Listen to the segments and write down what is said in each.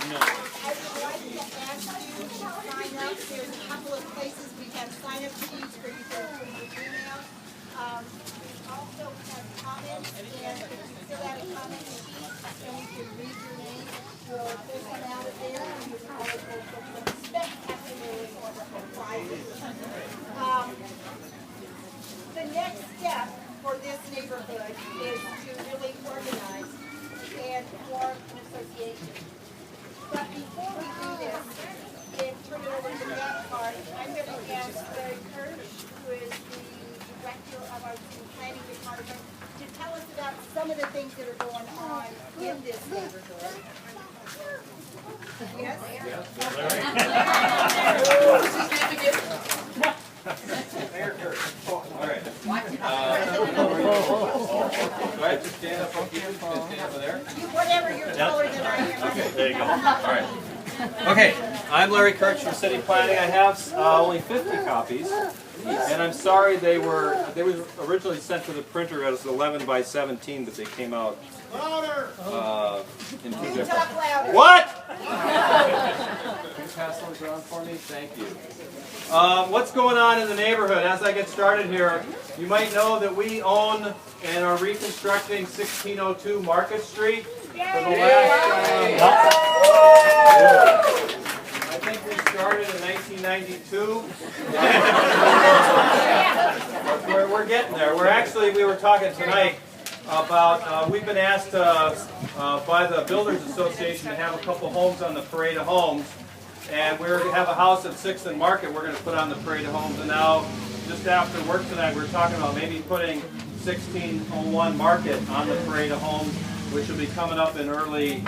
I would like to ask you to sign up. There's a couple of places we have sign-up sheets for you to put your email. We also have comments, and if you fill out a comment sheet, then we can read your name. We'll pull one out of there, and you're eligible for some spectacular wonderful prizes. The next step for this neighborhood is to really organize and form an association. But before we do this and turn it over to that part, I'm going to ask Larry Kirsch, who is the director of our city planning department, to tell us about some of the things that are going on in this neighborhood. Yes? Mayor Kirsch. All right. Do I have to stand up here? Stand over there? Whatever, you're taller than I am. Okay, there you go. All right. Okay, I'm Larry Kirsch from City Planning. I have only 50 copies, and I'm sorry they were originally sent to the printer as 11 by 17, but they came out in two different. What? Can you pass those around for me? Thank you. What's going on in the neighborhood? As I get started here, you might know that we own and are reconstructing 1602 Market Street for the last. I think we started in 1992. We're getting there. We were talking tonight about, we've been asked by the Builders Association to have a couple homes on the Parade of Homes. And we're going to have a house at 6th and Market we're going to put on the Parade of Homes. And now, just after work tonight, we're talking about maybe putting 1601 Market on the Parade of Homes, which will be coming up in early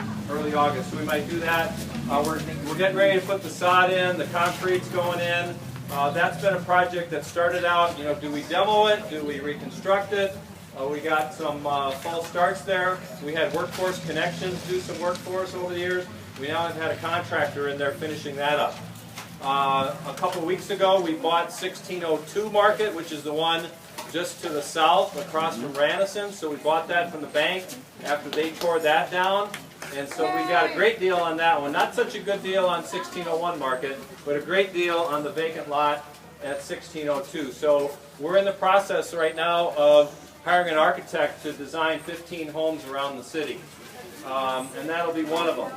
August. So we might do that. We're getting ready to put the sod in, the concrete's going in. That's been a project that started out, do we demo it? Do we reconstruct it? We got some false starts there. We had Workforce Connections do some work for us over the years. We now have had a contractor in there finishing that up. A couple weeks ago, we bought 1602 Market, which is the one just to the south, across from Ranison. So we bought that from the bank after they tore that down. And so we got a great deal on that one. Not such a good deal on 1601 Market, but a great deal on the vacant lot at 1602. So we're in the process right now of hiring an architect to design 15 homes around the city. And that'll be one of them.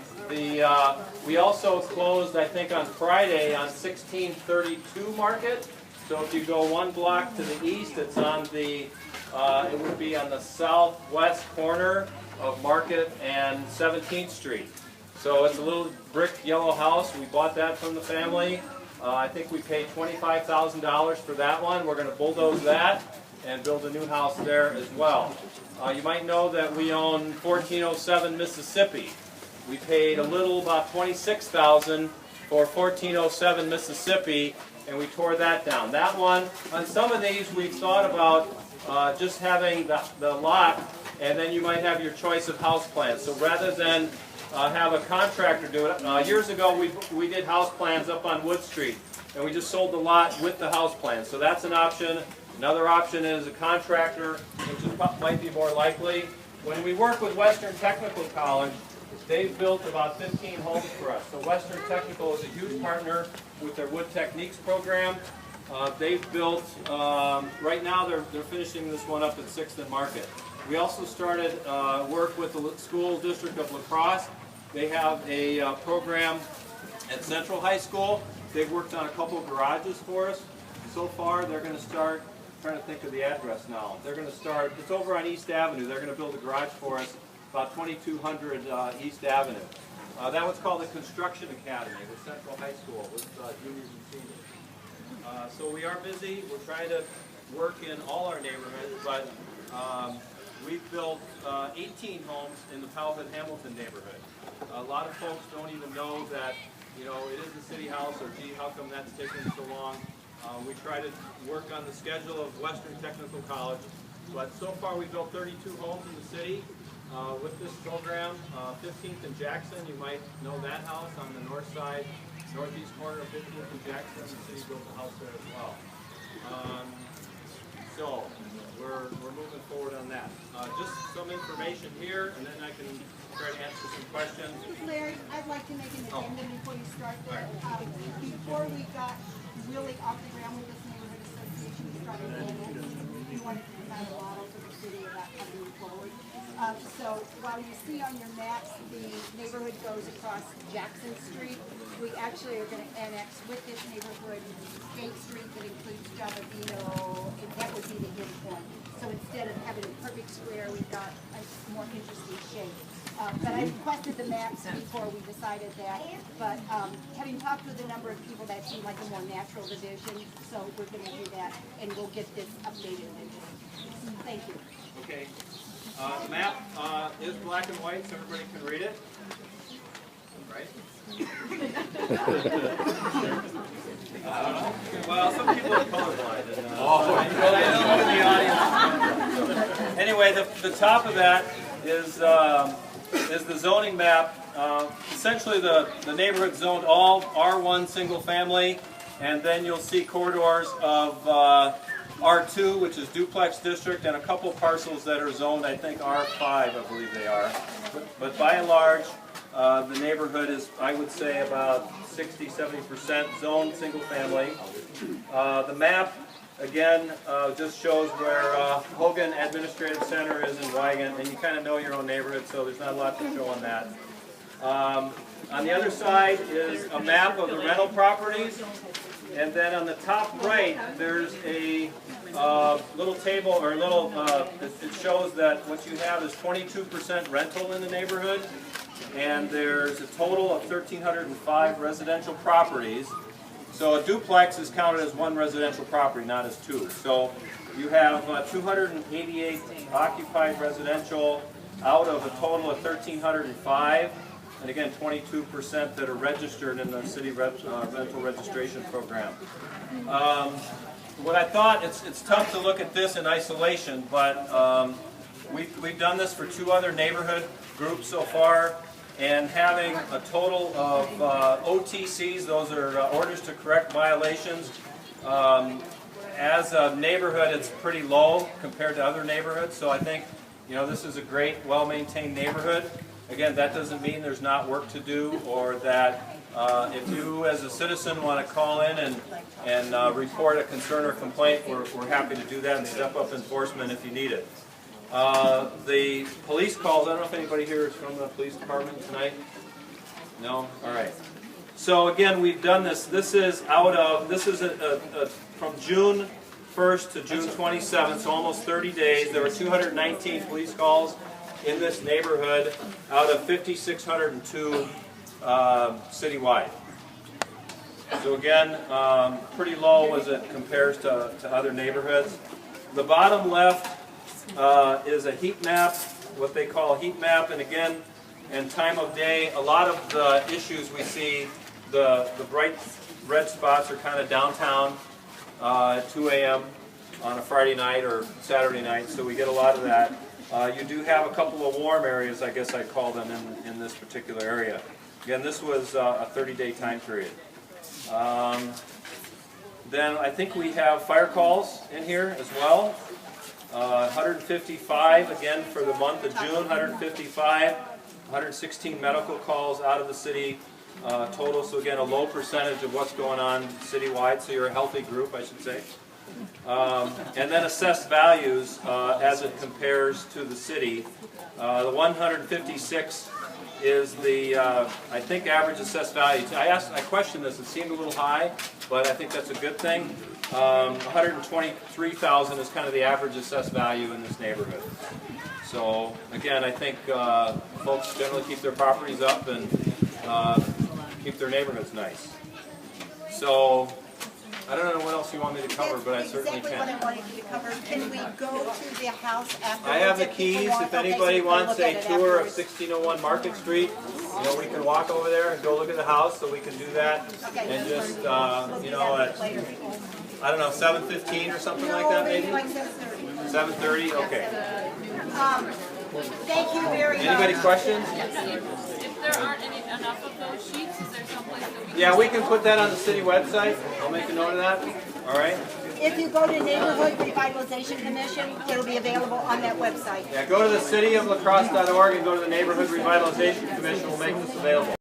We also closed, I think, on Friday on 1632 Market. So if you go one block to the east, it's on the, it would be on the southwest corner of Market and 17th Street. So it's a little brick yellow house. We bought that from the family. I think we paid $25,000 for that one. We're going to bulldoze that and build a new house there as well. You might know that we own 1407 Mississippi. We paid a little, about $26,000 for 1407 Mississippi, and we tore that down. That one, on some of these, we've thought about just having the lot, and then you might have your choice of house plans. So rather than have a contractor do it, years ago we did house plans up on Wood Street, and we just sold the lot with the house plan. So that's an option. Another option is a contractor, which might be more likely. When we work with Western Technical College, they've built about 15 homes for us. So Western Technical is a huge partner with their Wood Techniques program. They've built, right now they're finishing this one up at 6th and Market. We also started work with the school district of La Crosse. They have a program at Central High School. They've worked on a couple of garages for us. So far they're going to start, I'm trying to think of the address now. They're going to start, it's over on East Avenue. They're going to build a garage for us about 2200 East Avenue. That one's called the Construction Academy with Central High School with juniors and seniors. So we are busy. We're trying to work in all our neighborhoods, but we've built 18 homes in the Powell-Hamilton neighborhood. A lot of folks don't even know that, it is the city house, or gee, how come that's taking so long? We try to work on the schedule of Western Technical College, but so far we've built 32 homes in the city. With this program, 15th and Jackson, you might know that house on the north side, northeast corner of 15th and Jackson. The city built a house there as well. So we're moving forward on that. Just some information here, and then I can try to answer some questions. Larry, I'd like to make an addendum before you start there. Before we got really off the ground with this neighborhood association, we started we wanted to provide a model for the city about how to move forward. So while you see on your maps the neighborhood goes across Jackson Street, we actually are going to annex with this neighborhood State Street that includes Javadino, and that would be the end point. So instead of having a perfect square, we've got a more interesting shape. But I requested the maps before we decided that. But having talked with a number of people, that seemed like a more natural division. So we're going to do that, and we'll get this updated. Thank you. Okay. The map is black and white, so everybody can read it. Right? Well, some people are colorblind. Anyway, the top of that is the zoning map. Essentially, the neighborhood zoned all R1 single family, and then you'll see corridors of R2, which is duplex district, and a couple parcels that are zoned, I think R5, I believe they are. But by and large, the neighborhood is, I would say, about 60–70% zoned single family. The map, again, just shows where Hogan Administrative Center is in Weigent, and you kind of know your own neighborhood, so there's not a lot to show on that. On the other side is a map of the rental properties. And then on the top right, there's a little table, or a little, it shows that what you have is 22% rental in the neighborhood, and there's a total of 1,305 residential properties. So a duplex is counted as one residential property, not as two. So you have 288 occupied residential out of a total of 1,305. And again, 22% that are registered in the city rental registration program. What I thought, it's tough to look at this in isolation, but we've done this for 2 other neighborhood groups so far, and having a total of OTCs, those are orders to correct violations. As a neighborhood, it's pretty low compared to other neighborhoods, so I think, you know, this is a great, well-maintained neighborhood. Again, that doesn't mean there's not work to do, or that if you as a citizen want to call in and report a concern or complaint, we're happy to do that and step up enforcement if you need it. The police calls, I don't know if anybody here is from the police department tonight? No? All right. So again, we've done this. This is from June 1st to June 27th, so almost 30 days. There were 219 police calls in this neighborhood out of 5,602 citywide. So again, pretty low as it compares to other neighborhoods. The bottom left is a heat map, what they call a heat map, and again, and time of day. A lot of the issues we see, the bright red spots are kind of downtown at 2 a.m. on a Friday night or Saturday night, so we get a lot of that. You do have a couple of warm areas, I guess I'd call them, in this particular area. Again, this was a 30-day time period. Then I think we have fire calls in here as well. 155, again, for the month of June, 155. 116 medical calls out of the city total. So again, a low percentage of what's going on citywide, so you're a healthy group, I should say. And then assessed values as it compares to the city. The 156 is the, I think, average assessed value. I questioned this, it seemed a little high, but I think that's a good thing. 123,000 is kind of the average assessed value in this neighborhood. So again, I think folks generally keep their properties up and keep their neighborhoods nice. So I don't know what else you want me to cover, but I certainly can. Exactly what I wanted you to cover. Can we go to the house afterwards? I have the keys. If anybody wants a tour of 1601 Market Street, you know, we can walk over there and go look at the house, so we can do that. Okay. And just, you know, at, I don't know, 7:15 or something like that, maybe? Like 7:30. 7:30? Okay. Thank you very much. Anybody questions? If there aren't enough of those sheets, is there someplace that we can... Yeah, we can put that on the city website. I'll make a note of that. All right? If you go to Neighborhood Revitalization Commission, it'll be available on that website. Yeah, go to the cityoflacrosse.org and go to the Neighborhood Revitalization Commission. We'll make this available.